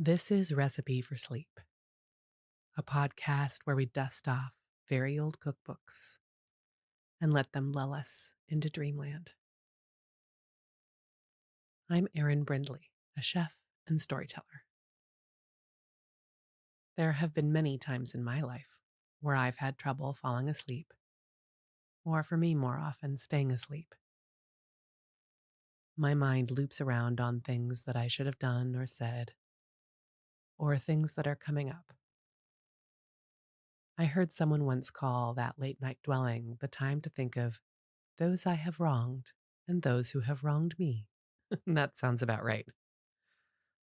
This is Recipe for Sleep, a podcast where we dust off very old cookbooks and let them lull us into dreamland. I'm Erin Brindley, a chef and storyteller. There have been many times in my life where I've had trouble falling asleep, or for me, more often, staying asleep. My mind loops around on things that I should have done or said, or things that are coming up. I heard someone once call that late night dwelling the time to think of those I have wronged and those who have wronged me. That sounds about right.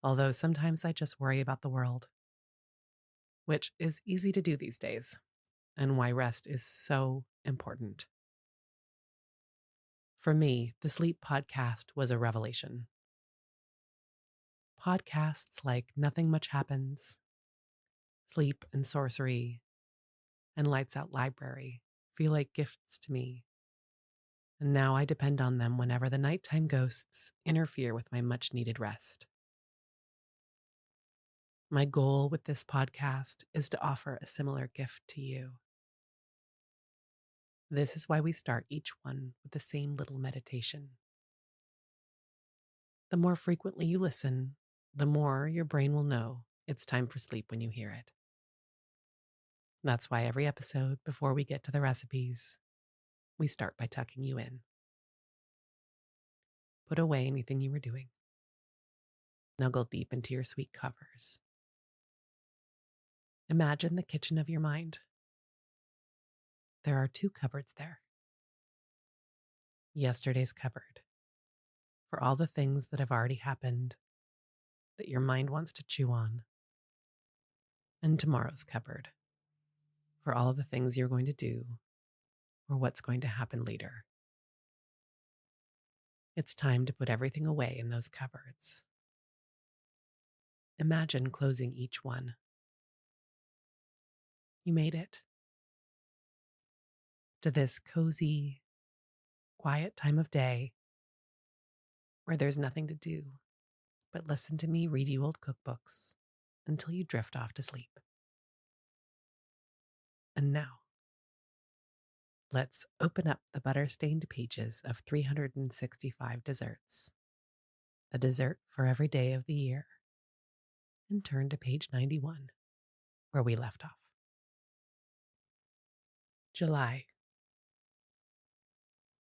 Although sometimes I just worry about the world, which is easy to do these days, and why rest is so important. For me, the Sleep Podcast was a revelation. Podcasts like Nothing Much Happens, Sleep and Sorcery, and Lights Out Library feel like gifts to me, and now I depend on them whenever the nighttime ghosts interfere with my much needed rest. My goal with this podcast is to offer a similar gift to you. This is why we start each one with the same little meditation. The more frequently you listen, the more your brain will know it's time for sleep when you hear it. That's why every episode, before we get to the recipes, we start by tucking you in. Put away anything you were doing. Snuggle deep into your sweet covers. Imagine the kitchen of your mind. There are two cupboards there. Yesterday's cupboard, for all the things that have already happened that your mind wants to chew on, and tomorrow's cupboard, for all of the things you're going to do or what's going to happen later. It's time to put everything away in those cupboards. Imagine closing each one. You made it to this cozy, quiet time of day where there's nothing to do but listen to me read you old cookbooks until you drift off to sleep. And now, let's open up the butter-stained pages of 365 desserts, a dessert for every day of the year, and turn to page 91, where we left off. July.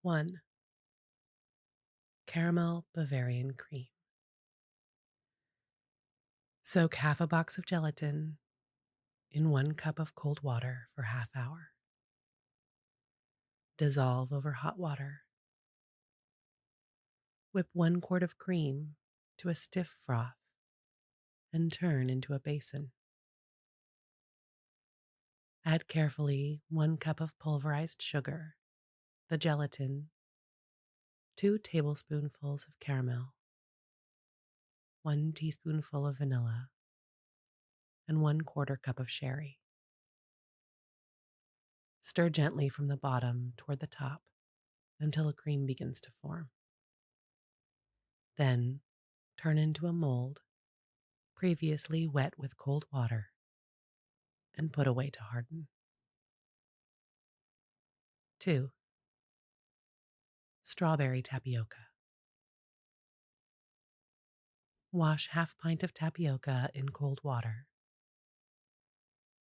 1. Caramel Bavarian cream. Soak half a box of gelatin in 1 cup of cold water for half hour. Dissolve over hot water. Whip 1 quart of cream to a stiff froth and turn into a basin. Add carefully 1 cup of pulverized sugar, the gelatin, 2 tablespoonfuls of caramel, 1 teaspoonful of vanilla, and 1/4 cup of sherry. Stir gently from the bottom toward the top until a cream begins to form. Then turn into a mold, previously wet with cold water, and put away to harden. 2. Strawberry tapioca. Wash half pint of tapioca in cold water.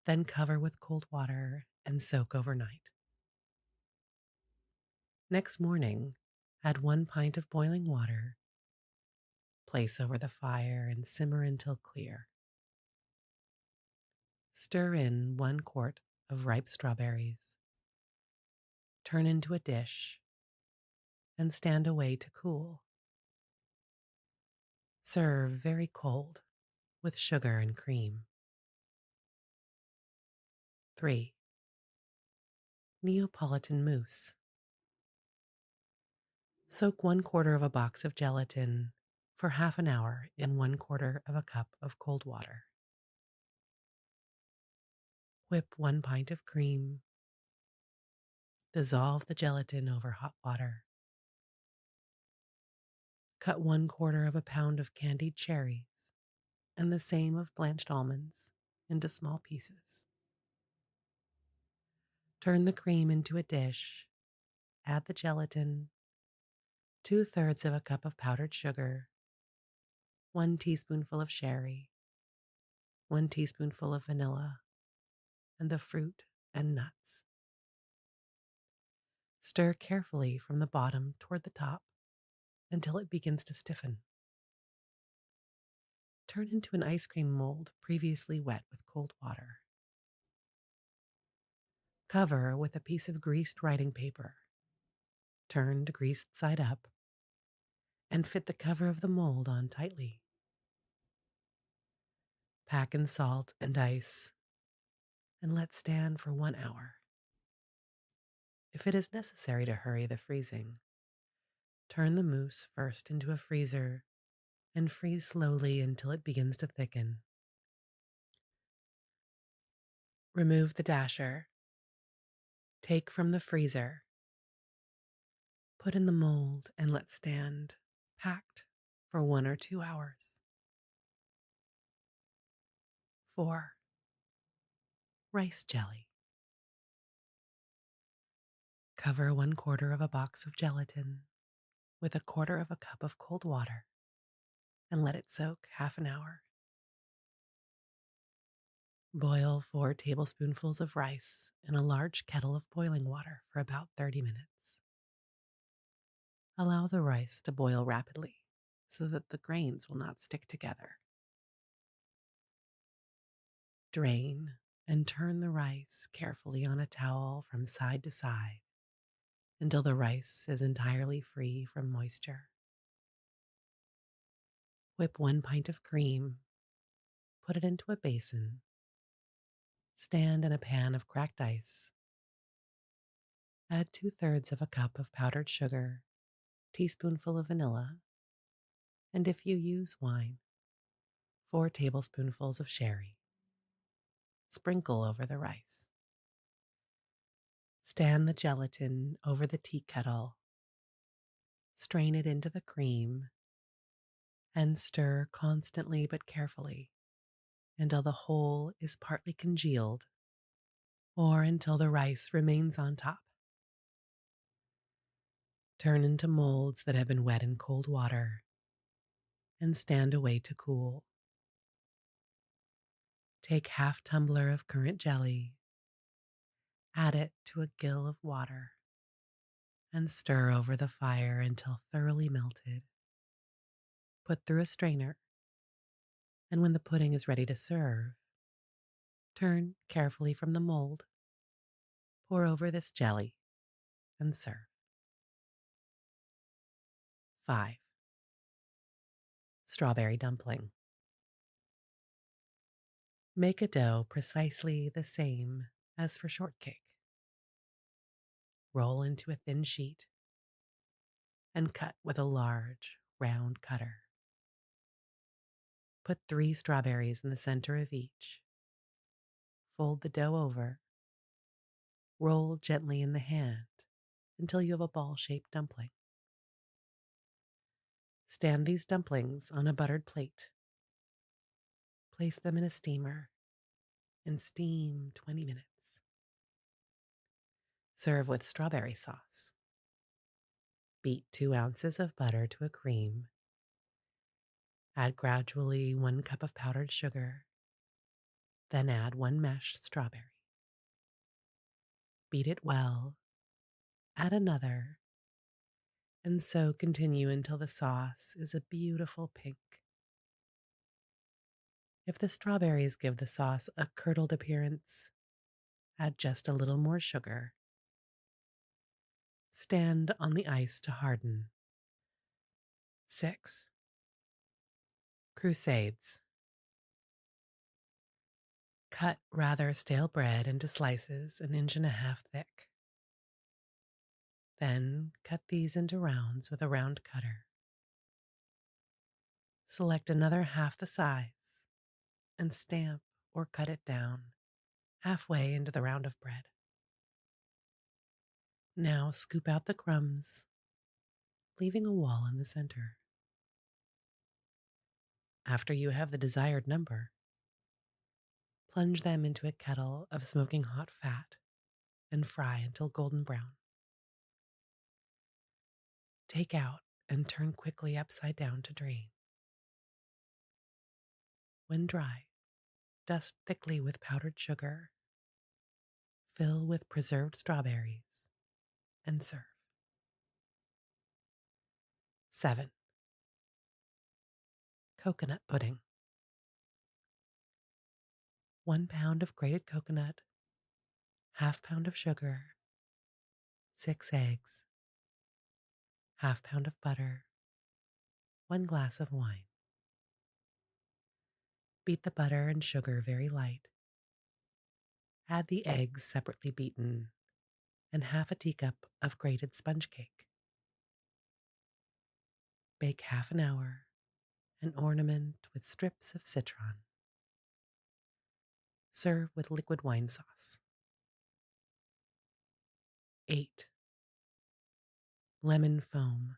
Then cover with cold water and soak overnight. Next morning, add 1 pint of boiling water. Place over the fire and simmer until clear. Stir in 1 quart of ripe strawberries. Turn into a dish and stand away to cool. Serve very cold with sugar and cream. 3. Neapolitan mousse. Soak 1/4 of a box of gelatin for half an hour in 1/4 of a cup of cold water. Whip 1 pint of cream. Dissolve the gelatin over hot water. Cut 1/4 of a pound of candied cherries and the same of blanched almonds into small pieces. Turn the cream into a dish, add the gelatin, 2/3 of a cup of powdered sugar, 1 teaspoonful of sherry, 1 teaspoonful of vanilla, and the fruit and nuts. Stir carefully from the bottom toward the top until it begins to stiffen. Turn into an ice cream mold previously wet with cold water. Cover with a piece of greased writing paper, turned greased side up, and fit the cover of the mold on tightly. Pack in salt and ice and let stand for 1 hour. If it is necessary to hurry the freezing, turn the mousse first into a freezer and freeze slowly until it begins to thicken. Remove the dasher, take from the freezer, put in the mold and let stand, packed for 1 or 2 hours. 4. Rice jelly. Cover 1/4 of a box of gelatin with 1/4 of a cup of cold water and let it soak half an hour. Boil 4 tablespoonfuls of rice in a large kettle of boiling water for about 30 minutes. Allow the rice to boil rapidly so that the grains will not stick together. Drain and turn the rice carefully on a towel from side to side until the rice is entirely free from moisture. Whip 1 pint of cream, put it into a basin, stand in a pan of cracked ice, add 2/3 of a cup of powdered sugar, teaspoonful of vanilla, and if you use wine, 4 tablespoonfuls of sherry. Sprinkle over the rice. Stand the gelatin over the tea kettle, strain it into the cream, and stir constantly but carefully until the whole is partly congealed or until the rice remains on top. Turn into molds that have been wet in cold water and stand away to cool. Take half tumbler of currant jelly, add it to a gill of water, and stir over the fire until thoroughly melted. Put through a strainer, and when the pudding is ready to serve, turn carefully from the mold, pour over this jelly, and serve. 5. Strawberry dumpling. Make a dough precisely the same as for shortcake. Roll into a thin sheet and cut with a large, round cutter. Put 3 strawberries in the center of each. Fold the dough over. Roll gently in the hand until you have a ball-shaped dumpling. Stand these dumplings on a buttered plate. Place them in a steamer and steam 20 minutes. Serve with strawberry sauce. Beat 2 ounces of butter to a cream. Add gradually 1 cup of powdered sugar. Then add 1 mashed strawberry. Beat it well. Add another. And so continue until the sauce is a beautiful pink. If the strawberries give the sauce a curdled appearance, add just a little more sugar. Stand on the ice to harden. 6. Crusades. Cut rather stale bread into slices 1.5 inches thick. Then cut these into rounds with a round cutter. Select another half the size and stamp or cut it down halfway into the round of bread. Now scoop out the crumbs, leaving a wall in the center. After you have the desired number, plunge them into a kettle of smoking hot fat and fry until golden brown. Take out and turn quickly upside down to drain. When dry, dust thickly with powdered sugar, fill with preserved strawberries, and serve. 7. Coconut pudding. 1 pound of grated coconut, half pound of sugar, 6 eggs, half pound of butter, 1 glass of wine. Beat the butter and sugar very light. Add the eggs separately beaten and half a teacup of grated sponge cake. Bake half an hour and ornament with strips of citron. Serve with liquid wine sauce. 8. Lemon foam.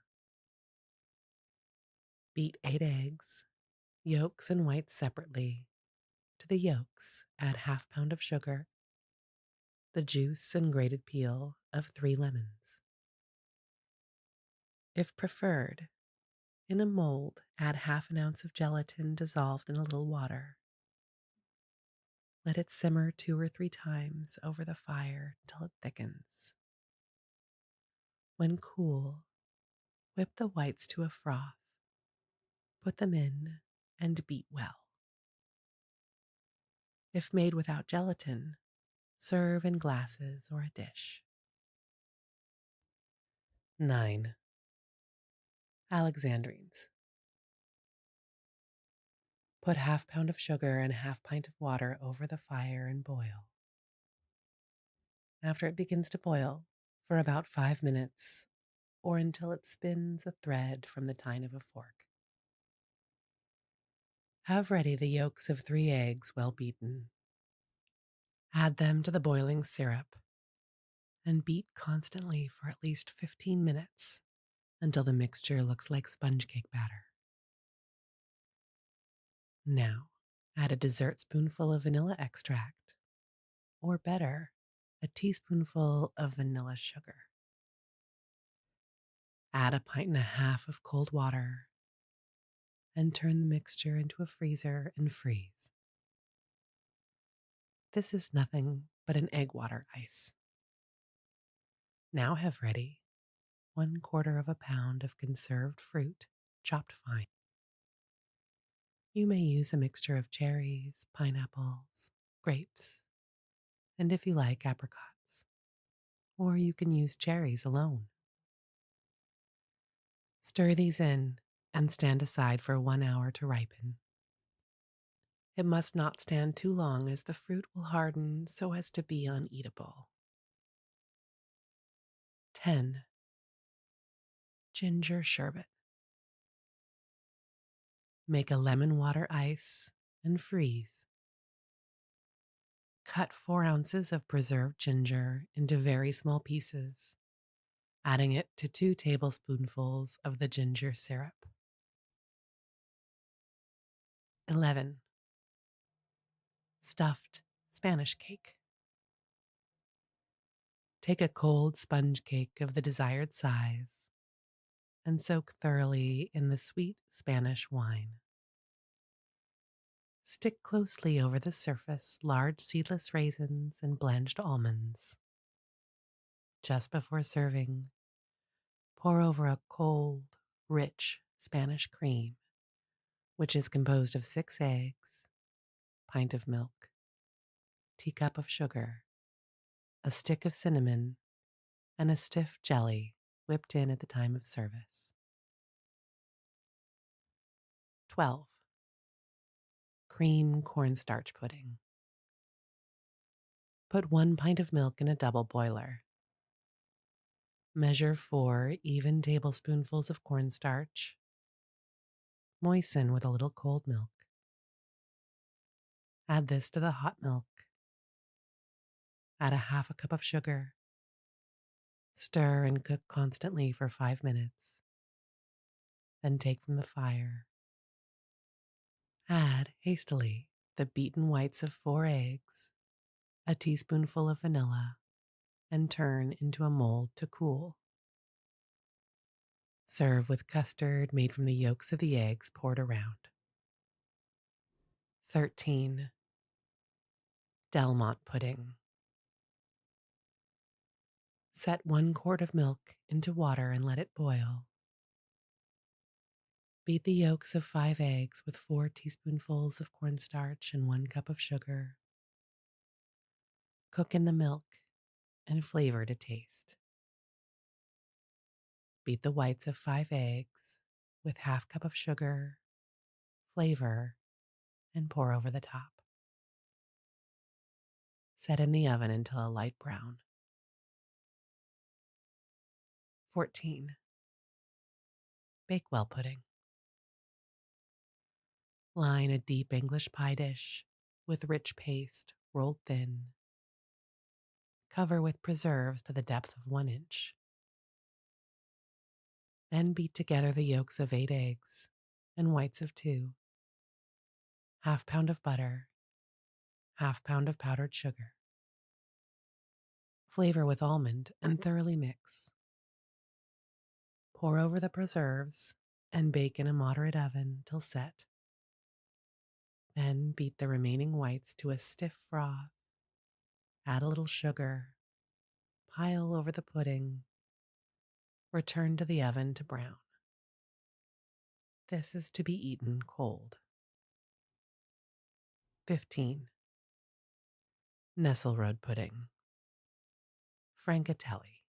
Beat 8 eggs, yolks and whites separately. To the yolks, add half pound of sugar, the juice and grated peel of 3 lemons. If preferred, in a mold, add half an ounce of gelatin dissolved in a little water. Let it simmer 2 or 3 times over the fire till it thickens. When cool, whip the whites to a froth, put them in, and beat well. If made without gelatin, serve in glasses or a dish. 9. Alexandrines. Put half pound of sugar and half pint of water over the fire and boil. After it begins to boil, for about 5 minutes, or until it spins a thread from the tine of a fork. Have ready the yolks of 3 eggs well beaten. Add them to the boiling syrup and beat constantly for at least 15 minutes until the mixture looks like sponge cake batter. Now, add a dessert spoonful of vanilla extract, or better, a teaspoonful of vanilla sugar. Add a pint and a half of cold water and turn the mixture into a freezer and freeze. This is nothing but an egg water ice. Now have ready 1/4 of a pound of conserved fruit chopped fine. You may use a mixture of cherries, pineapples, grapes, and if you like, apricots. Or you can use cherries alone. Stir these in and stand aside for 1 hour to ripen. It must not stand too long as the fruit will harden so as to be uneatable. 10. Ginger sherbet. Make a lemon water ice and freeze. Cut 4 ounces of preserved ginger into very small pieces, adding it to 2 tablespoonfuls of the ginger syrup. 11. Stuffed Spanish cake. Take a cold sponge cake of the desired size and soak thoroughly in the sweet Spanish wine. Stick closely over the surface large seedless raisins and blanched almonds. Just before serving, pour over a cold, rich Spanish cream, which is composed of 6 eggs, pint of milk, teacup of sugar, a stick of cinnamon, and a stiff jelly whipped in at the time of service. 12. Cream cornstarch pudding. Put 1 pint of milk in a double boiler. Measure 4 even tablespoonfuls of cornstarch. Moisten with a little cold milk. Add this to the hot milk. Add a half a cup of sugar. Stir and cook constantly for 5 minutes. Then take from the fire. Add hastily the beaten whites of 4 eggs, a teaspoonful of vanilla, and turn into a mold to cool. Serve with custard made from the yolks of the eggs poured around. 13. Delmont pudding. Set 1 quart of milk into water and let it boil. Beat the yolks of 5 eggs with 4 teaspoonfuls of cornstarch and 1 cup of sugar. Cook in the milk and flavor to taste. Beat the whites of 5 eggs with ½ cup of sugar, flavor, and pour over the top. Set in the oven until a light brown. 14. Bakewell pudding. Line a deep English pie dish with rich paste rolled thin. Cover with preserves to the depth of 1 inch. Then beat together the yolks of 8 eggs and whites of 2, ½ pound of butter, ½ pound of powdered sugar. Flavor with almond and thoroughly mix. Pour over the preserves and bake in a moderate oven till set. Then beat the remaining whites to a stiff froth. Add a little sugar. Pile over the pudding. Return to the oven to brown. This is to be eaten cold. 15. Nesselrode pudding. Francatelli.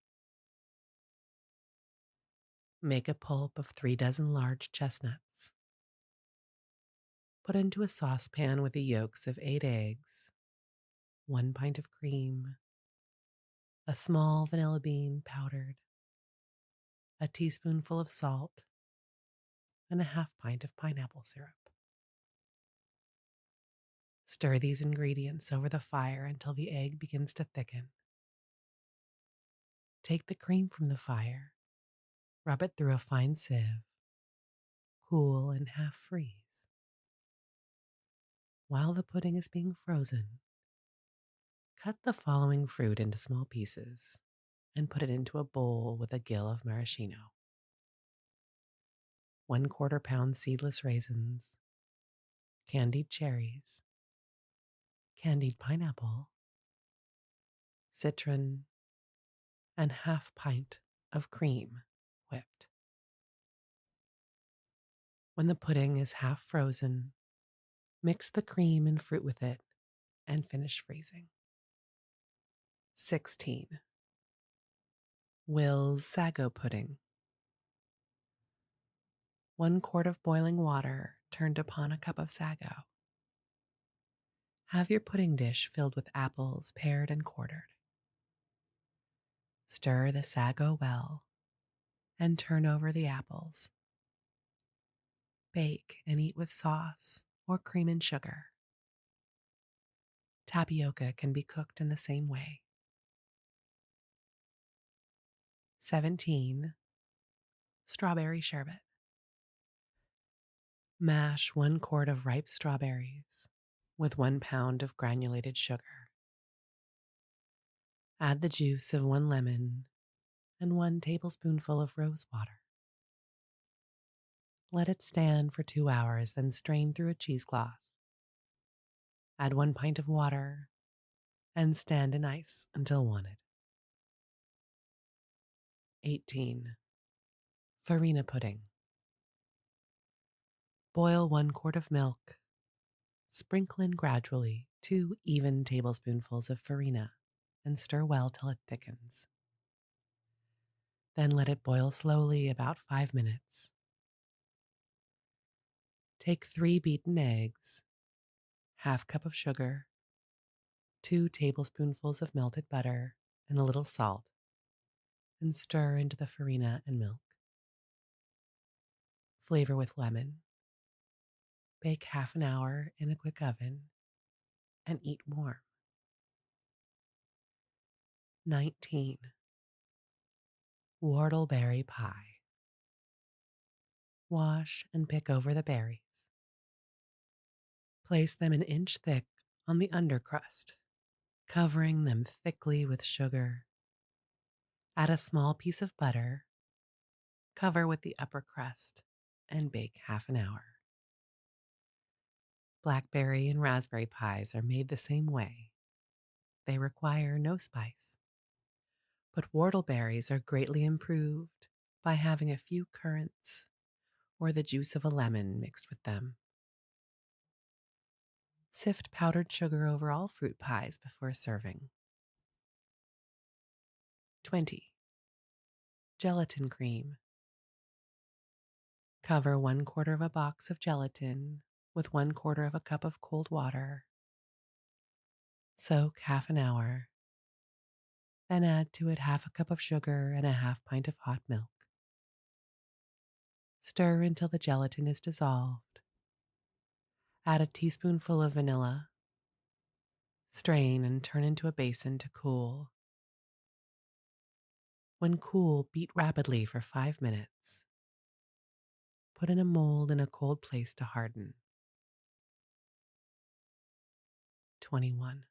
Make a pulp of 3 dozen large chestnuts. Put into a saucepan with the yolks of 8 eggs, 1 pint of cream, a small vanilla bean powdered, a teaspoonful of salt, and a ½ pint of pineapple syrup. Stir these ingredients over the fire until the egg begins to thicken. Take the cream from the fire, rub it through a fine sieve, cool and half freeze. While the pudding is being frozen, cut the following fruit into small pieces and put it into a bowl with a gill of maraschino: 1/4 pound seedless raisins, candied cherries, candied pineapple, citron, and ½ pint of cream whipped. When the pudding is half frozen, mix the cream and fruit with it and finish freezing. 16. Will's sago pudding. 1 quart of boiling water turned upon a cup of sago. Have your pudding dish filled with apples pared and quartered. Stir the sago well and turn over the apples. Bake and eat with sauce or cream and sugar. Tapioca can be cooked in the same way. 17. Strawberry sherbet. Mash 1 quart of ripe strawberries with 1 pound of granulated sugar. Add the juice of 1 lemon and 1 tablespoonful of rose water. Let it stand for 2 hours, then strain through a cheesecloth. Add 1 pint of water and stand in ice until wanted. 18. Farina pudding. Boil 1 quart of milk. Sprinkle in gradually 2 even tablespoonfuls of farina and stir well till it thickens. Then let it boil slowly about 5 minutes. Take 3 beaten eggs, ½ cup of sugar, 2 tablespoonfuls of melted butter, and a little salt, and stir into the farina and milk. Flavor with lemon. Bake ½ an hour in a quick oven and eat warm. 19. Whortleberry pie. Wash and pick over the berries. Place them an inch thick on the undercrust, covering them thickly with sugar. Add a small piece of butter, cover with the upper crust, and bake half an hour. Blackberry and raspberry pies are made the same way. They require no spice. But whortleberries are greatly improved by having a few currants or the juice of a lemon mixed with them. Sift powdered sugar over all fruit pies before serving. 20. Gelatin cream. Cover 1/4 of a box of gelatin with 1/4 of a cup of cold water. Soak half an hour. Then add to it half a cup of sugar and a half pint of hot milk. Stir until the gelatin is dissolved. Add a teaspoonful of vanilla. Strain and turn into a basin to cool. When cool, beat rapidly for 5 minutes. Put in a mold in a cold place to harden. 21.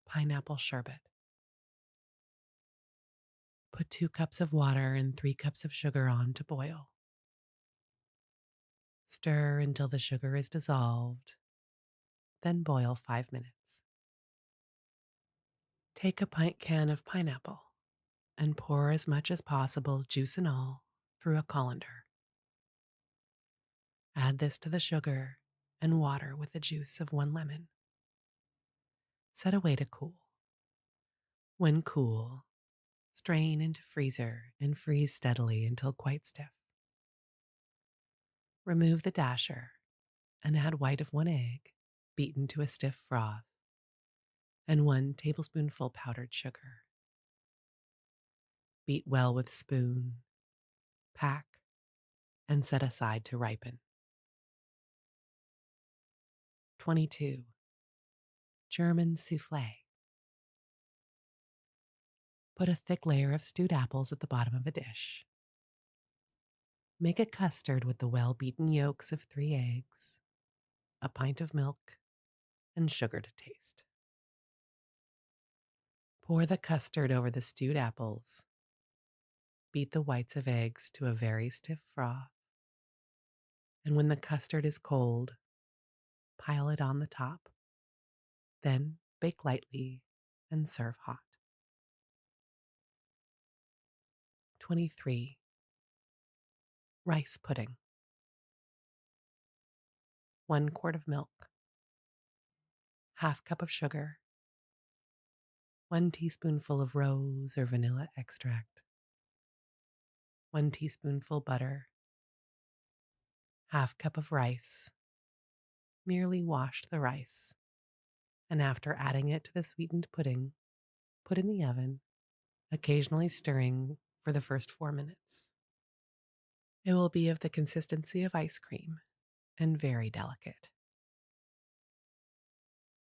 Pineapple sherbet. Put 2 cups of water and 3 cups of sugar on to boil. Stir until the sugar is dissolved, then boil 5 minutes. Take a pint can of pineapple and pour as much as possible, juice and all, through a colander. Add this to the sugar and water with the juice of 1 lemon. Set away to cool. When cool, strain into freezer and freeze steadily until quite stiff. Remove the dasher and add white of 1 egg, beaten to a stiff froth, and 1 tablespoonful powdered sugar. Beat well with spoon, pack, and set aside to ripen. 22. German souffle. Put a thick layer of stewed apples at the bottom of a dish. Make a custard with the well-beaten yolks of 3 eggs, a pint of milk, and sugar to taste. Pour the custard over the stewed apples. Beat the whites of eggs to a very stiff froth. And when the custard is cold, pile it on the top. Then bake lightly and serve hot. 23. Rice pudding. 1 quart of milk, half cup of sugar, 1 teaspoonful of rose or vanilla extract, 1 teaspoonful butter, half cup of rice. Merely wash the rice, and after adding it to the sweetened pudding, put in the oven, occasionally stirring for the first 4 minutes. It will be of the consistency of ice cream and very delicate.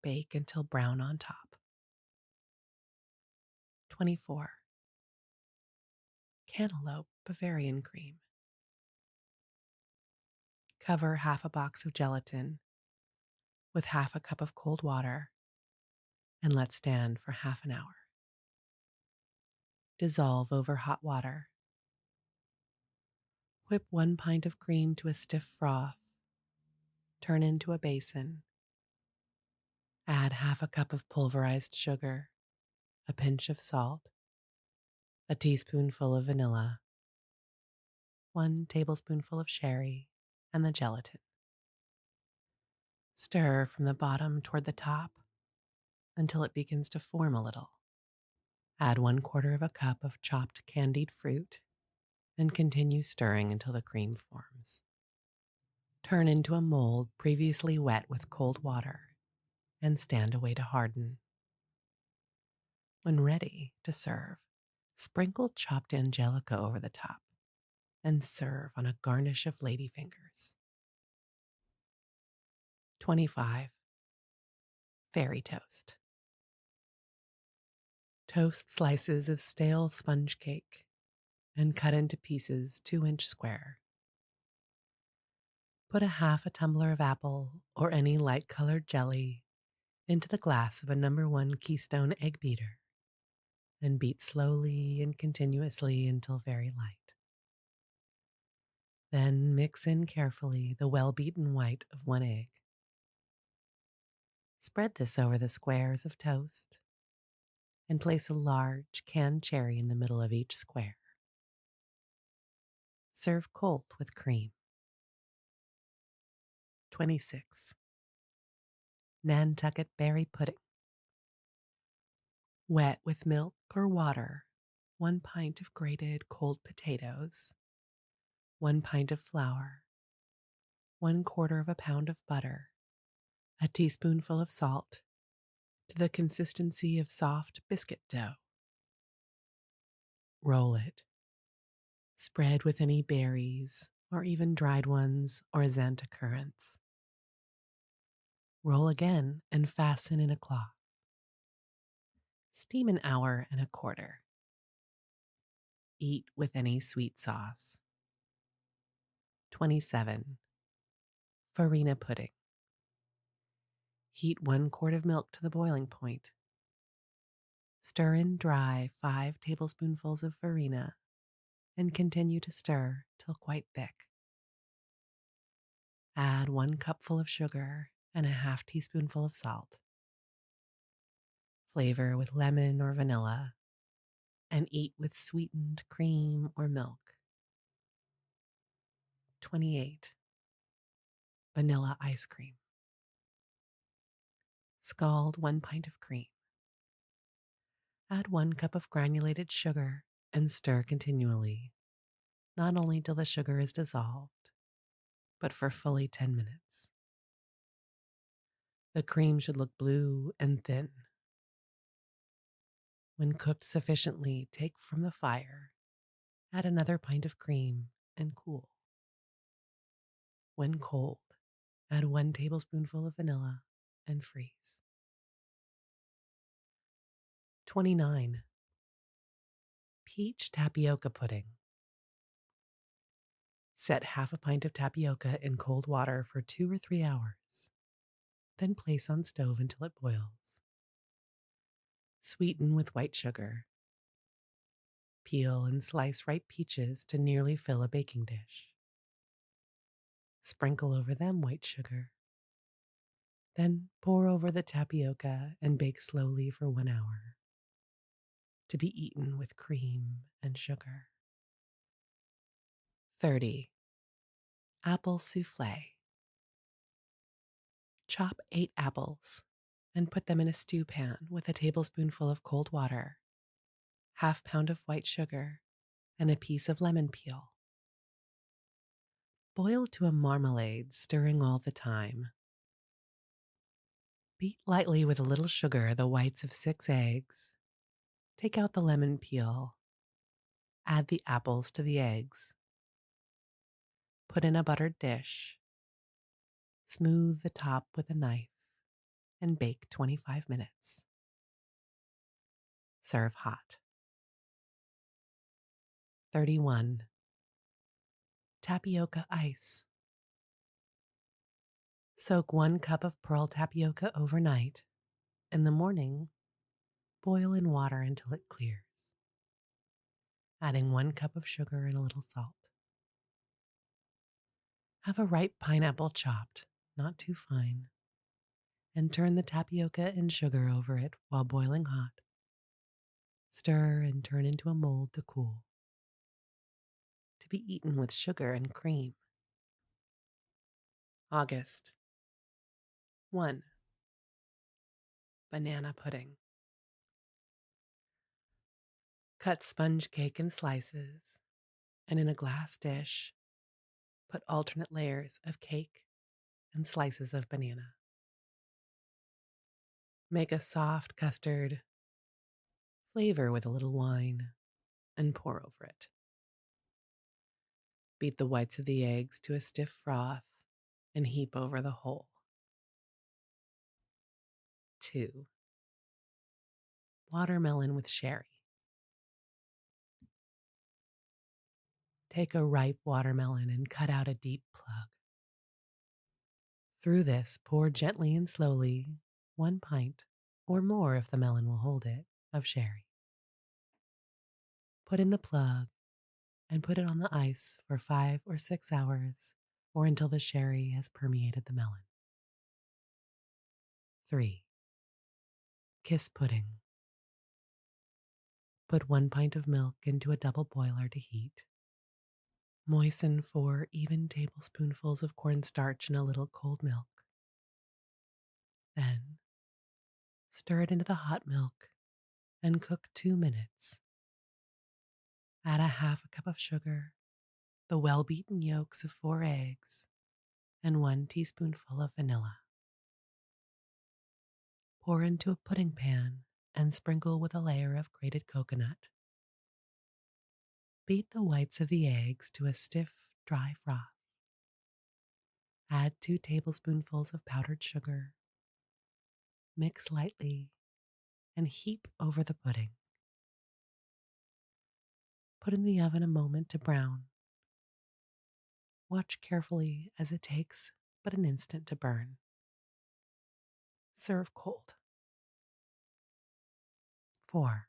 Bake until brown on top. 24. Cantaloupe Bavarian cream. Cover half a box of gelatin with half a cup of cold water and let stand for half an hour. Dissolve over hot water. Whip 1 pint of cream to a stiff froth. Turn into a basin. Add half a cup of pulverized sugar, a pinch of salt, a teaspoonful of vanilla, 1 tablespoonful of sherry, and the gelatin. Stir from the bottom toward the top until it begins to form a little. Add 1/4 of a cup of chopped candied fruit and continue stirring until the cream forms. Turn into a mold previously wet with cold water and stand away to harden. When ready to serve, sprinkle chopped angelica over the top and serve on a garnish of ladyfingers. 25. Fairy toast. Toast slices of stale sponge cake and cut into pieces 2-inch square. Put a half a tumbler of apple or any light colored jelly into the glass of a number 1 Keystone egg beater and beat slowly and continuously until very light. Then mix in carefully the well-beaten white of 1 egg. Spread this over the squares of toast and place a large canned cherry in the middle of each square. Serve cold with cream. 26. Nantucket berry pudding. Wet with milk or water, 1 pint of grated cold potatoes, 1 pint of flour, 1/4 of a pound of butter, a teaspoonful of salt to the consistency of soft biscuit dough. Roll it. Spread with any berries or even dried ones or xantha currants. Roll again and fasten in a cloth. Steam 1 hour and a quarter. Eat with any sweet sauce. 27. Farina pudding. Heat 1 quart of milk to the boiling point. Stir in dry 5 tablespoonfuls of farina and continue to stir till quite thick. Add 1 cupful of sugar and a half teaspoonful of salt. Flavor with lemon or vanilla and eat with sweetened cream or milk. 28. Vanilla ice cream. Scald 1 pint of cream. Add 1 cup of granulated sugar and stir continually, not only till the sugar is dissolved, but for fully 10 minutes. The cream should look blue and thin. When cooked sufficiently, take from the fire, add another pint of cream, and cool. When cold, add 1 tablespoonful of vanilla and freeze. 29. Peach tapioca pudding. Set half a pint of tapioca in cold water for 2 or 3 hours. Then place on stove until it boils. Sweeten with white sugar. Peel and slice ripe peaches to nearly fill a baking dish. Sprinkle over them white sugar. Then pour over the tapioca and bake slowly for 1 hour. To be eaten with cream and sugar. 30. Apple souffle. Chop 8 apples and put them in a stew pan with a tablespoonful of cold water, half pound of white sugar, and a piece of lemon peel. Boil to a marmalade, stirring all the time. Beat lightly with a little sugar the whites of 6 eggs. Take out the lemon peel. Add the apples to the eggs. Put in a buttered dish. Smooth the top with a knife and bake 25 minutes. Serve hot. 31. Tapioca ice. Soak 1 cup of pearl tapioca overnight. In the morning, boil in water until it clears, adding 1 cup of sugar and a little salt. Have a ripe pineapple chopped, not too fine, and turn the tapioca and sugar over it while boiling hot. Stir and turn into a mold to cool. To be eaten with sugar and cream. August. 1. Banana pudding. Cut sponge cake in slices, and in a glass dish, put alternate layers of cake and slices of banana. Make a soft custard, flavor with a little wine, and pour over it. Beat the whites of the eggs to a stiff froth and heap over the whole. 2. Watermelon with sherry. Take a ripe watermelon and cut out a deep plug. Through this, pour gently and slowly 1 pint, or more if the melon will hold it, of sherry. Put in the plug and put it on the ice for 5 or 6 hours or until the sherry has permeated the melon. 3. Kiss pudding. Put 1 pint of milk into a double boiler to heat. Moisten 4 even tablespoonfuls of cornstarch in a little cold milk. Then stir it into the hot milk and cook 2 minutes. Add a half a cup of sugar, the well-beaten yolks of 4 eggs, and 1 teaspoonful of vanilla. Pour into a pudding pan and sprinkle with a layer of grated coconut. Beat the whites of the eggs to a stiff, dry froth. Add 2 tablespoonfuls of powdered sugar. Mix lightly and heap over the pudding. Put in the oven a moment to brown. Watch carefully as it takes but an instant to burn. Serve cold. 4.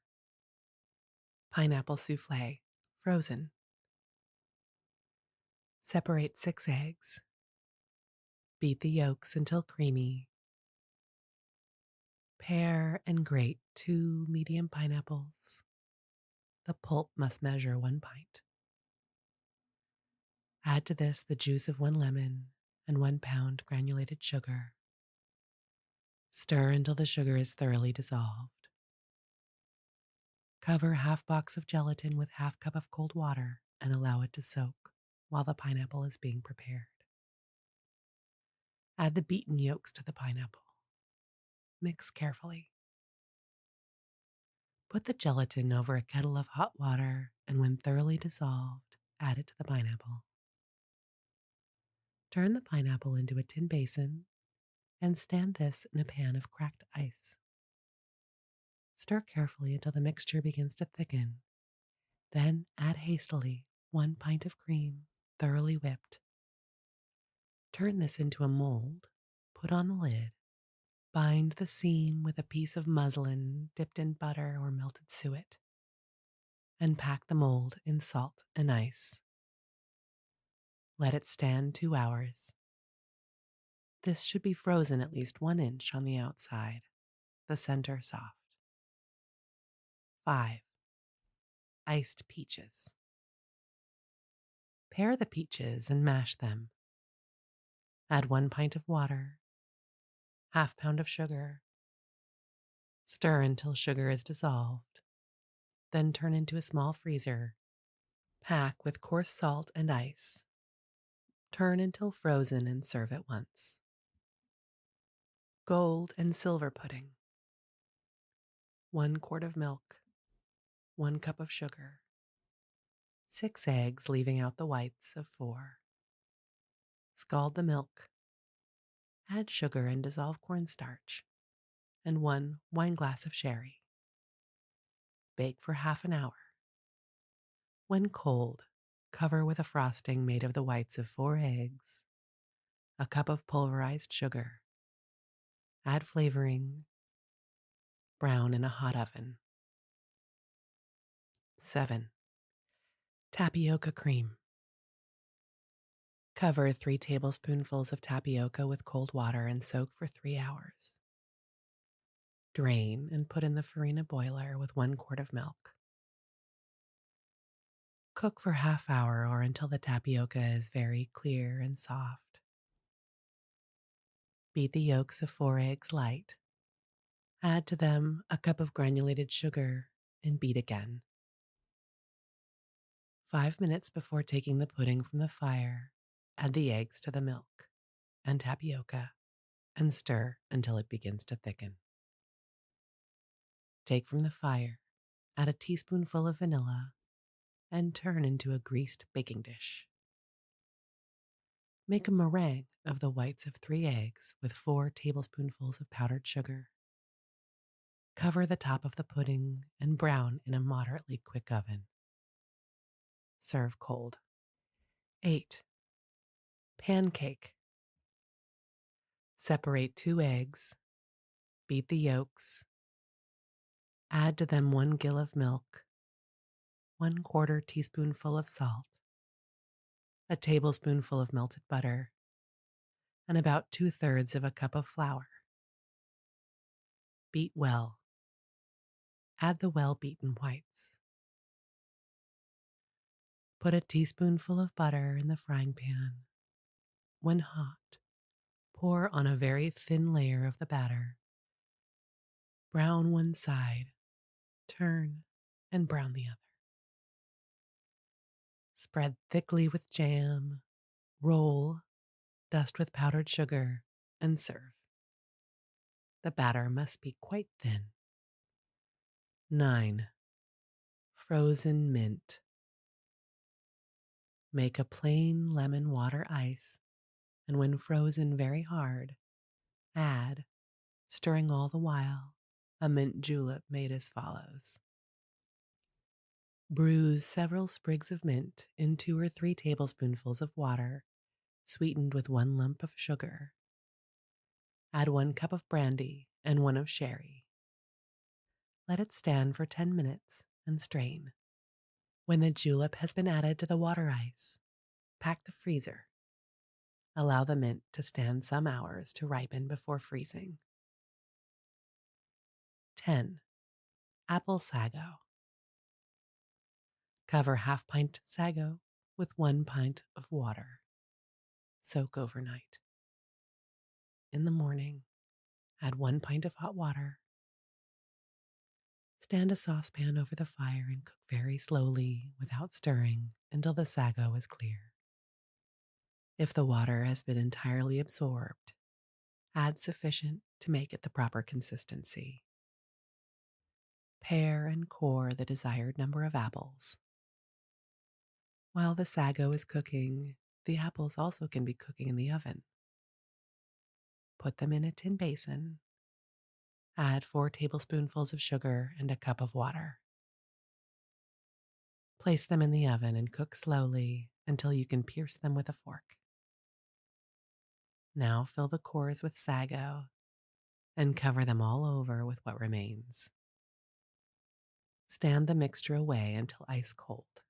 Pineapple souffle, frozen. Separate 6 eggs. Beat the yolks until creamy. Pare and grate 2 medium pineapples. The pulp must measure 1 pint. Add to this the juice of 1 lemon and 1 pound granulated sugar. Stir until the sugar is thoroughly dissolved. Cover half box of gelatin with half cup of cold water and allow it to soak while the pineapple is being prepared. Add the beaten yolks to the pineapple. Mix carefully. Put the gelatin over a kettle of hot water and when thoroughly dissolved, add it to the pineapple. Turn the pineapple into a tin basin and stand this in a pan of cracked ice. Stir carefully until the mixture begins to thicken. Then add hastily 1 pint of cream, thoroughly whipped. Turn this into a mold, put on the lid, bind the seam with a piece of muslin dipped in butter or melted suet, and pack the mold in salt and ice. Let it stand 2 hours. This should be frozen at least 1 inch on the outside, the center soft. 5. Iced peaches. Pare the peaches and mash them. Add 1 pint of water, half pound of sugar. Stir until sugar is dissolved. Then turn into a small freezer. Pack with coarse salt and ice. Turn until frozen and serve at once. Gold and silver pudding. 1 quart of milk, 1 cup of sugar, 6 eggs leaving out the whites of 4. Scald the milk. Add sugar and dissolve cornstarch, and 1 wineglass of sherry. Bake for half an hour. When cold, cover with a frosting made of the whites of 4 eggs, a cup of pulverized sugar. Add flavoring. Brown in a hot oven. 7. Tapioca cream. Cover 3 tablespoonfuls of tapioca with cold water and soak for 3 hours. Drain and put in the farina boiler with 1 quart of milk. Cook for half hour or until the tapioca is very clear and soft. Beat the yolks of 4 eggs light. Add to them a cup of granulated sugar and beat again. 5 minutes before taking the pudding from the fire, add the eggs to the milk and tapioca and stir until it begins to thicken. Take from the fire, add a teaspoonful of vanilla, and turn into a greased baking dish. Make a meringue of the whites of 3 eggs with 4 tablespoonfuls of powdered sugar. Cover the top of the pudding and brown in a moderately quick oven. Serve cold. 8. Pancake. Separate 2 eggs, beat the yolks, add to them 1 gill of milk, 1/4 teaspoonful of salt, a tablespoonful of melted butter, and about 2/3 of a cup of flour. Beat well. Add the well-beaten whites. Put a teaspoonful of butter in the frying pan. When hot, pour on a very thin layer of the batter. Brown one side, turn, and brown the other. Spread thickly with jam, roll, dust with powdered sugar, and serve. The batter must be quite thin. 9. Frozen mint. Make a plain lemon water ice, and when frozen very hard, add, stirring all the while, a mint julep made as follows. Bruise several sprigs of mint in 2 or 3 tablespoonfuls of water, sweetened with 1 lump of sugar. Add 1 cup of brandy and 1 of sherry. Let it stand for 10 minutes and strain. When the julep has been added to the water ice, pack the freezer. Allow the mint to stand some hours to ripen before freezing. 10. Apple sago. Cover half pint sago with 1 pint of water. Soak overnight. In the morning, add 1 pint of hot water. Stand a saucepan over the fire and cook very slowly without stirring until the sago is clear. If the water has been entirely absorbed, add sufficient to make it the proper consistency. Pare and core the desired number of apples. While the sago is cooking, the apples also can be cooking in the oven. Put them in a tin basin. Add 4 tablespoonfuls of sugar and a cup of water. Place them in the oven and cook slowly until you can pierce them with a fork. Now fill the cores with sago and cover them all over with what remains. Stand the mixture away until ice cold.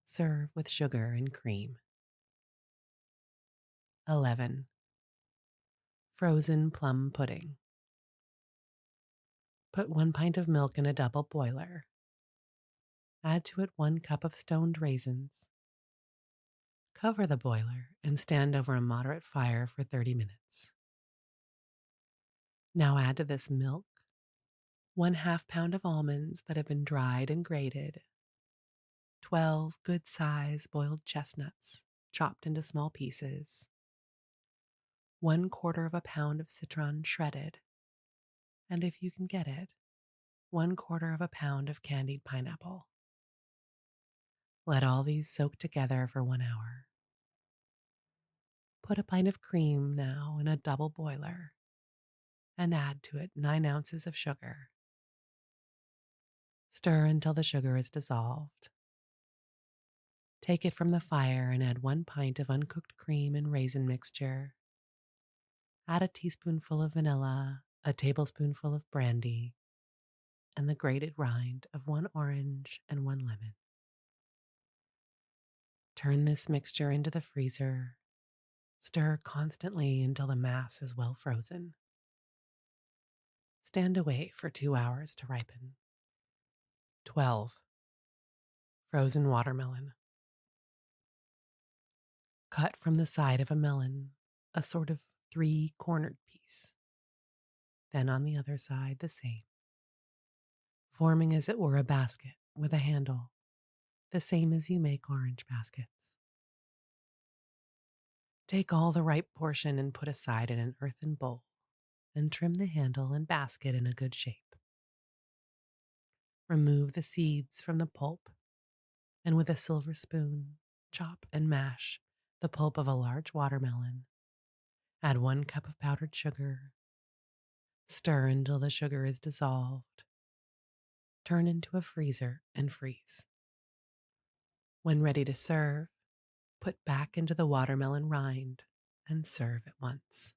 Serve with sugar and cream. 11. Frozen plum pudding. Put 1 pint of milk in a double boiler. Add to it 1 cup of stoned raisins. Cover the boiler and stand over a moderate fire for 30 minutes. Now add to this milk 1/2 pound of almonds that have been dried and grated, 12 good-sized boiled chestnuts chopped into small pieces, 1/4 of a pound of citron shredded, and if you can get it, 1/4 of a pound of candied pineapple. Let all these soak together for 1 hour. Put a pint of cream now in a double boiler and add to it 9 ounces of sugar. Stir until the sugar is dissolved. Take it from the fire and add 1 pint of uncooked cream and raisin mixture. Add a teaspoonful of vanilla, a tablespoonful of brandy, and the grated rind of 1 orange and 1 lemon. Turn this mixture into the freezer. Stir constantly until the mass is well frozen. Stand away for 2 hours to ripen. 12. Frozen watermelon. Cut from the side of a melon, a sort of 3-cornered piece. Then on the other side, the same, forming as it were a basket with a handle, the same as you make orange baskets. Take all the ripe portion and put aside in an earthen bowl, and trim the handle and basket in a good shape. Remove the seeds from the pulp, and with a silver spoon, chop and mash the pulp of a large watermelon. Add 1 cup of powdered sugar. Stir until the sugar is dissolved. Turn into a freezer and freeze. When ready to serve, put back into the watermelon rind and serve at once.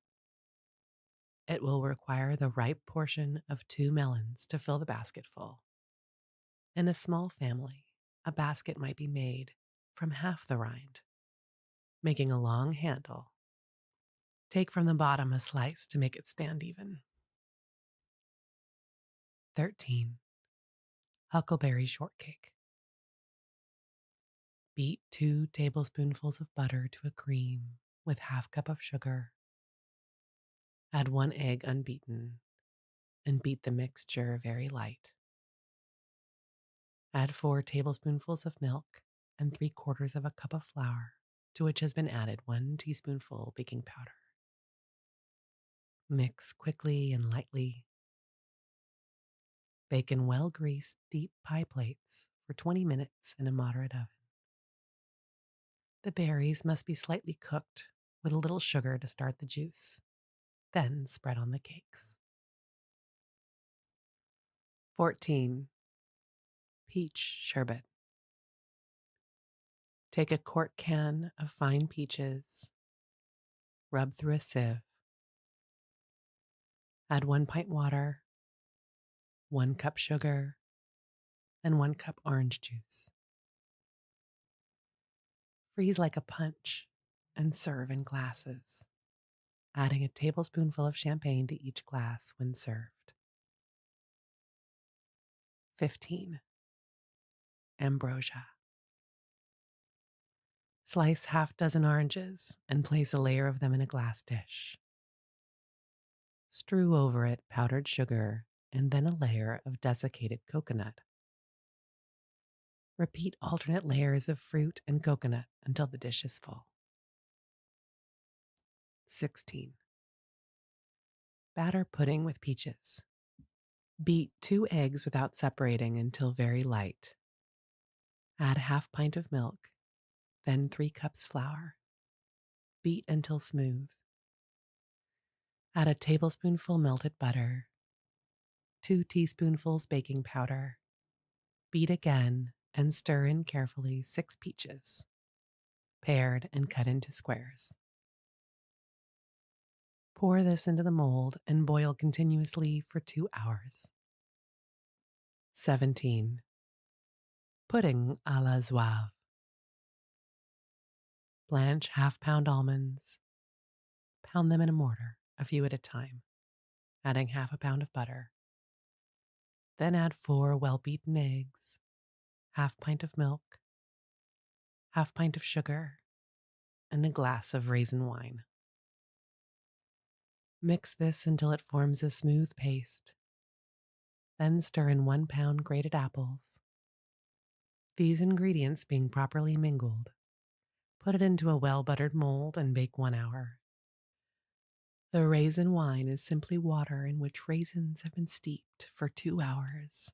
It will require the ripe portion of 2 melons to fill the basket full. In a small family, a basket might be made from half the rind, making a long handle. Take from the bottom a slice to make it stand even. 13. Huckleberry shortcake. Beat 2 tablespoonfuls of butter to a cream with half cup of sugar. Add 1 egg unbeaten and beat the mixture very light. Add 4 tablespoonfuls of milk and 3/4 of a cup of flour, to which has been added 1 teaspoonful baking powder. Mix quickly and lightly. Bake in well-greased deep pie plates for 20 minutes in a moderate oven. The berries must be slightly cooked with a little sugar to start the juice, then spread on the cakes. 14. Peach sherbet. Take a quart can of fine peaches, rub through a sieve, add 1 pint water, 1 cup sugar, and 1 cup orange juice. Freeze like a punch and serve in glasses, adding a tablespoonful of champagne to each glass when served. 15. Ambrosia. Slice half-dozen oranges and place a layer of them in a glass dish. Strew over it powdered sugar and then a layer of desiccated coconut. Repeat alternate layers of fruit and coconut until the dish is full. 16. Batter pudding with peaches. Beat 2 eggs without separating until very light. Add half pint of milk, then 3 cups flour. Beat until smooth. Add a tablespoonful melted butter, 2 teaspoonfuls baking powder. Beat again and stir in carefully 6 peaches, pared and cut into squares. Pour this into the mold and boil continuously for 2 hours. 17. Pudding à la zouave. Blanch half-pound almonds. Pound them in a mortar, a few at a time, adding half a pound of butter. Then add 4 well-beaten eggs, half pint of milk, half pint of sugar, and a glass of raisin wine. Mix this until it forms a smooth paste. Then stir in 1 pound grated apples. These ingredients being properly mingled, put it into a well-buttered mold and bake 1 hour. The raisin wine is simply water in which raisins have been steeped for 2 hours.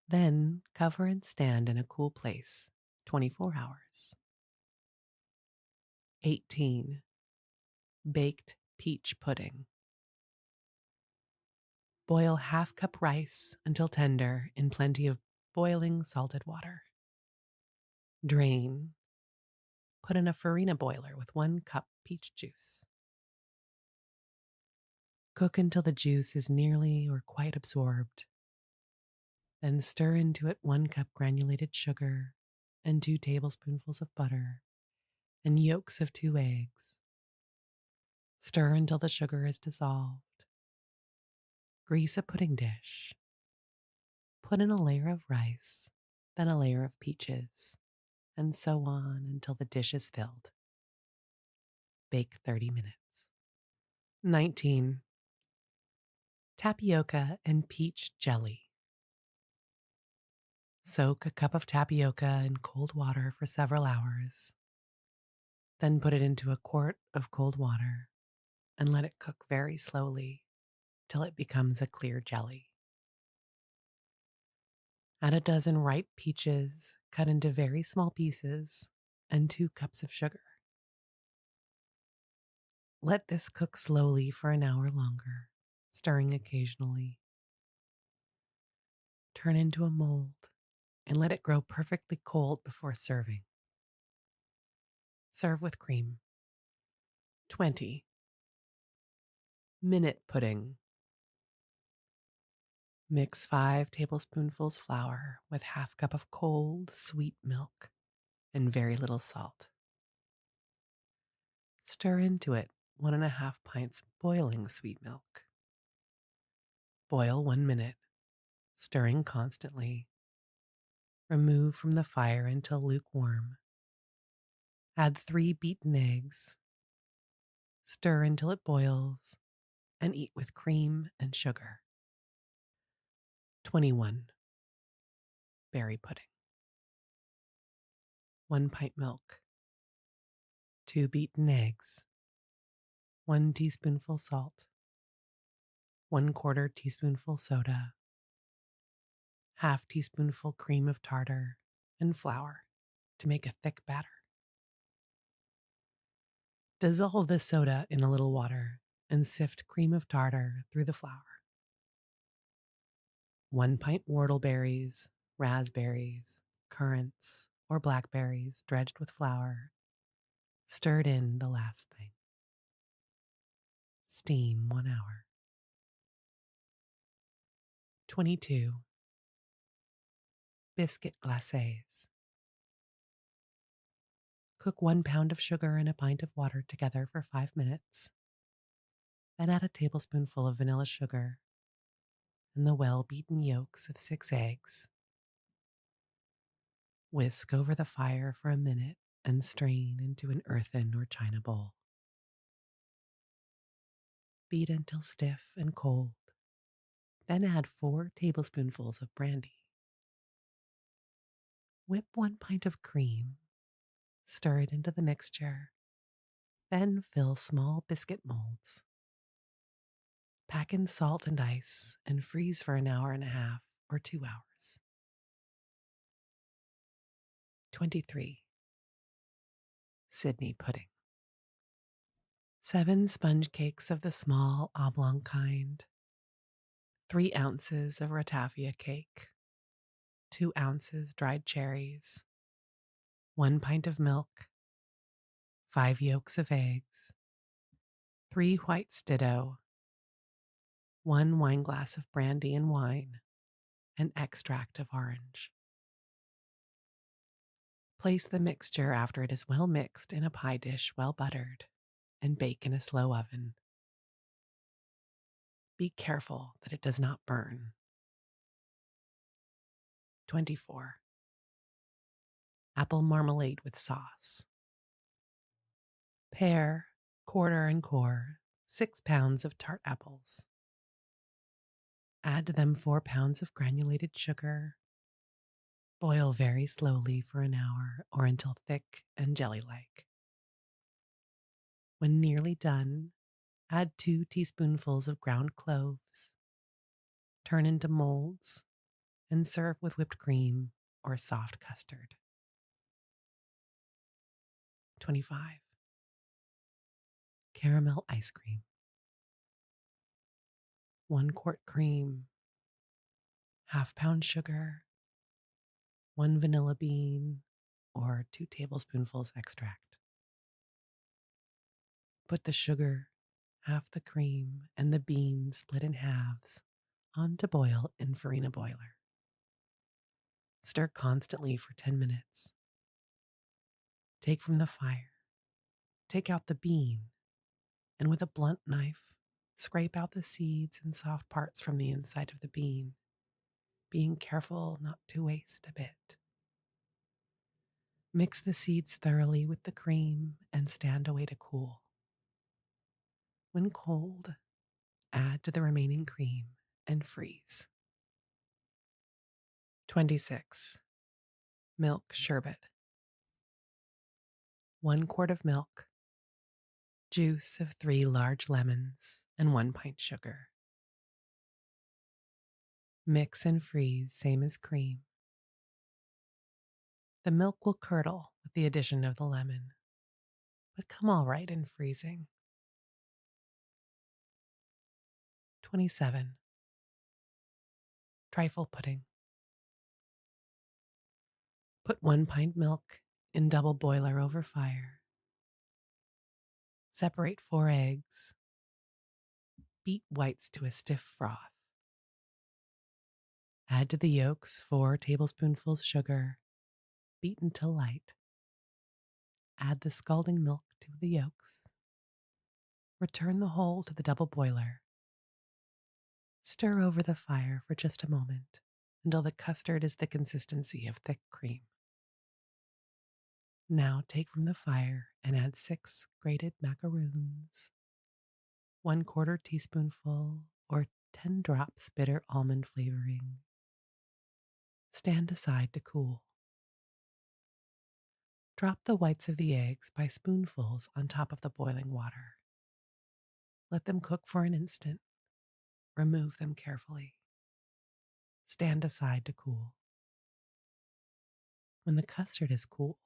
Then cover and stand in a cool place 24 hours. 18. Baked peach pudding. Boil half cup rice until tender in plenty of boiling salted water. Drain. Put in a farina boiler with 1 cup peach juice. Cook until the juice is nearly or quite absorbed. Then stir into it 1 cup granulated sugar and 2 tablespoonfuls of butter and yolks of 2 eggs. Stir until the sugar is dissolved. Grease a pudding dish. Put in a layer of rice, then a layer of peaches, and so on until the dish is filled. Bake 30 minutes. 19. Tapioca and peach jelly. Soak a cup of tapioca in cold water for several hours. Then put it into a quart of cold water and let it cook very slowly till it becomes a clear jelly. Add a dozen ripe peaches cut into very small pieces and 2 cups of sugar. Let this cook slowly for an hour longer, stirring occasionally. Turn into a mold and let it grow perfectly cold before serving. Serve with cream. 20. Minute pudding. Mix 5 tablespoonfuls flour with half cup of cold, sweet milk and very little salt. Stir into it 1.5 pints boiling sweet milk. Boil 1 minute, stirring constantly. Remove from the fire until lukewarm. Add 3 beaten eggs. Stir until it boils and eat with cream and sugar. 21. Berry pudding. 1 pint milk. 2 beaten eggs. 1 teaspoonful salt. 1/4 teaspoonful soda. Half teaspoonful cream of tartar and flour to make a thick batter. Dissolve the soda in a little water and sift cream of tartar through the flour. 1 pint whortleberries, raspberries, currants, or blackberries dredged with flour, stirred in the last thing. Steam 1 hour. 22. Biscuit glacés. Cook 1 pound of sugar and a pint of water together for 5 minutes. Then add a tablespoonful of vanilla sugar and the well-beaten yolks of 6 eggs. Whisk over the fire for a minute and strain into an earthen or china bowl. Beat until stiff and cold. Then add 4 tablespoonfuls of brandy. Whip 1 pint of cream. Stir it into the mixture. Then fill small biscuit molds. Pack in salt and ice and freeze for an hour and a half or 2 hours. 23. Sydney pudding. 7 sponge cakes of the small oblong kind. 3 ounces of ratafia cake. 2 ounces dried cherries. 1 pint of milk. 5 yolks of eggs. 3 whites ditto. 1 wineglass of brandy and wine, and extract of orange. Place the mixture after it is well mixed in a pie dish well buttered and bake in a slow oven. Be careful that it does not burn. 24. Apple marmalade with sauce. Pare, quarter and core, 6 pounds of tart apples. Add to them 4 pounds of granulated sugar. Boil very slowly for an hour or until thick and jelly-like. When nearly done, add 2 teaspoonfuls of ground cloves. Turn into molds and serve with whipped cream or soft custard. 25. Caramel ice cream. 1 quart cream, ½ pound sugar, 1 vanilla bean, or 2 tablespoonfuls extract. Put the sugar, half the cream, and the beans split in halves on to boil in farina boiler. Stir constantly for 10 minutes. Take from the fire. Take out the bean, and with a blunt knife, scrape out the seeds and soft parts from the inside of the bean, being careful not to waste a bit. Mix the seeds thoroughly with the cream and stand away to cool. When cold, add to the remaining cream and freeze. 26. Milk sherbet. 1 quart of milk, juice of 3 large lemons, and 1 pint sugar. Mix and freeze same as cream. The milk will curdle with the addition of the lemon, but come all right in freezing. 27. Trifle pudding. Put 1 pint milk in double boiler over fire. Separate 4 eggs. Beat whites to a stiff froth. Add to the yolks 4 tablespoonfuls sugar, beat until light. Add the scalding milk to the yolks. Return the whole to the double boiler. Stir over the fire for just a moment until the custard is the consistency of thick cream. Now take from the fire and add 6 grated macaroons, 1/4 teaspoonful or 10 drops bitter almond flavoring. Stand aside to cool. Drop the whites of the eggs by spoonfuls on top of the boiling water. Let them cook for an instant. Remove them carefully. Stand aside to cool. When the custard is cool,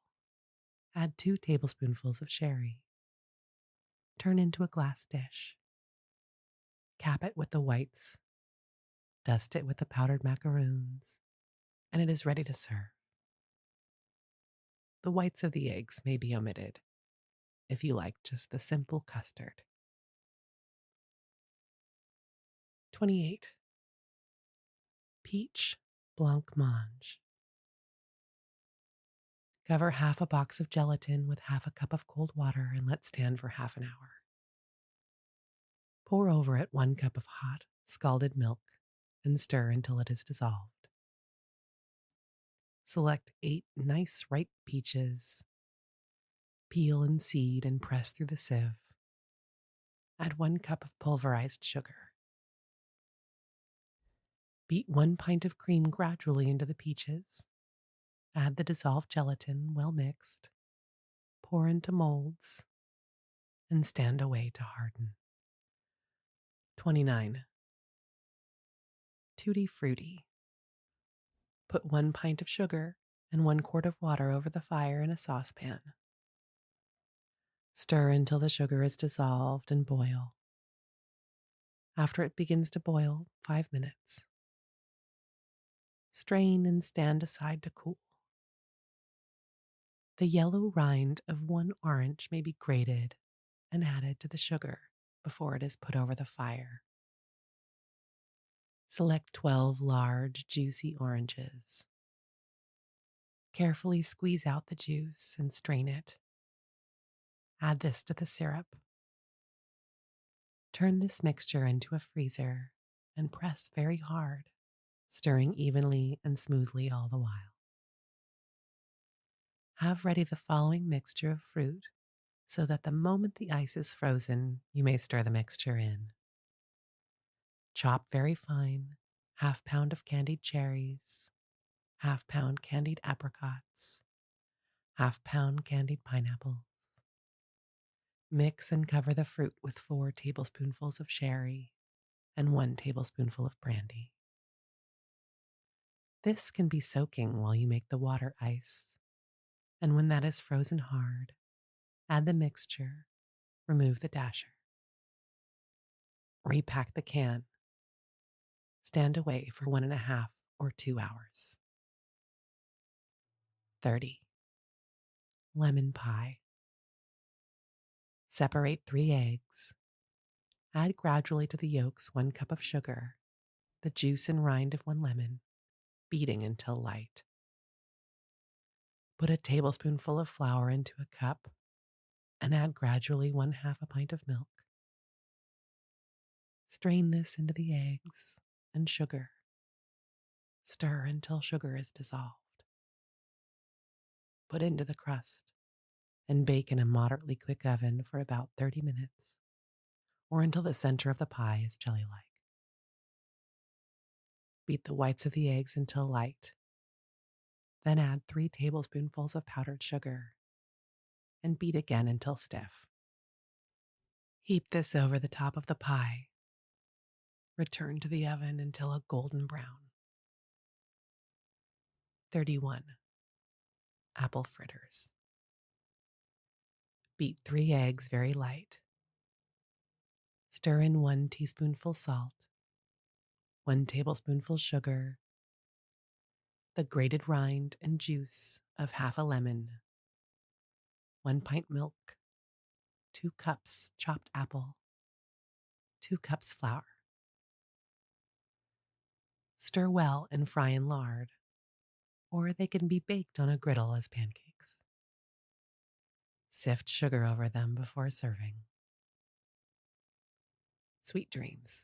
add 2 tablespoonfuls of sherry. Turn into a glass dish. Cap it with the whites. Dust it with the powdered macaroons, and it is ready to serve. The whites of the eggs may be omitted if you like just the simple custard. 28. Peach blancmange. Cover half a box of gelatin with half a cup of cold water and let stand for half an hour. Pour over it 1 cup of hot, scalded milk and stir until it is dissolved. Select 8 nice ripe peaches. Peel and seed and press through the sieve. Add 1 cup of pulverized sugar. Beat 1 pint of cream gradually into the peaches. Add the dissolved gelatin well mixed. Pour into molds and stand away to harden. 29. Tutti Frutti. Put 1 pint of sugar and 1 quart of water over the fire in a saucepan. Stir until the sugar is dissolved and boil. After it begins to boil, 5 minutes. Strain and stand aside to cool. The yellow rind of 1 orange may be grated and added to the sugar before it is put over the fire. Select 12 large, juicy oranges. Carefully squeeze out the juice and strain it. Add this to the syrup. Turn this mixture into a freezer and press very hard, stirring evenly and smoothly all the while. Have ready the following mixture of fruit so that the moment the ice is frozen, you may stir the mixture in. Chop very fine, 1/2 pound of candied cherries, 1/2 pound candied apricots, 1/2 pound candied pineapples. Mix and cover the fruit with 4 tablespoonfuls of sherry and 1 tablespoonful of brandy. This can be soaking while you make the water ice, and when that is frozen hard, add the mixture, remove the dasher. Repack the can. Stand away for 1.5 or 2 hours. 30. Lemon pie. Separate 3 eggs. Add gradually to the yolks 1 cup of sugar, the juice and rind of 1 lemon, beating until light. Put a tablespoonful of flour into a cup and add gradually 1/2 a pint of milk. Strain this into the eggs and sugar. Stir until sugar is dissolved. Put into the crust and bake in a moderately quick oven for about 30 minutes or until the center of the pie is jelly-like. Beat the whites of the eggs until light. Then add 3 tablespoonfuls of powdered sugar and beat again until stiff. Heap this over the top of the pie. Return to the oven until a golden brown. 31. Apple fritters. Beat 3 eggs very light. Stir in 1 teaspoonful salt, 1 tablespoonful sugar, the grated rind and juice of 1/2 a lemon, 1 pint milk, 2 cups chopped apple, 2 cups flour. Stir well and fry in lard, or they can be baked on a griddle as pancakes. Sift sugar over them before serving. Sweet dreams.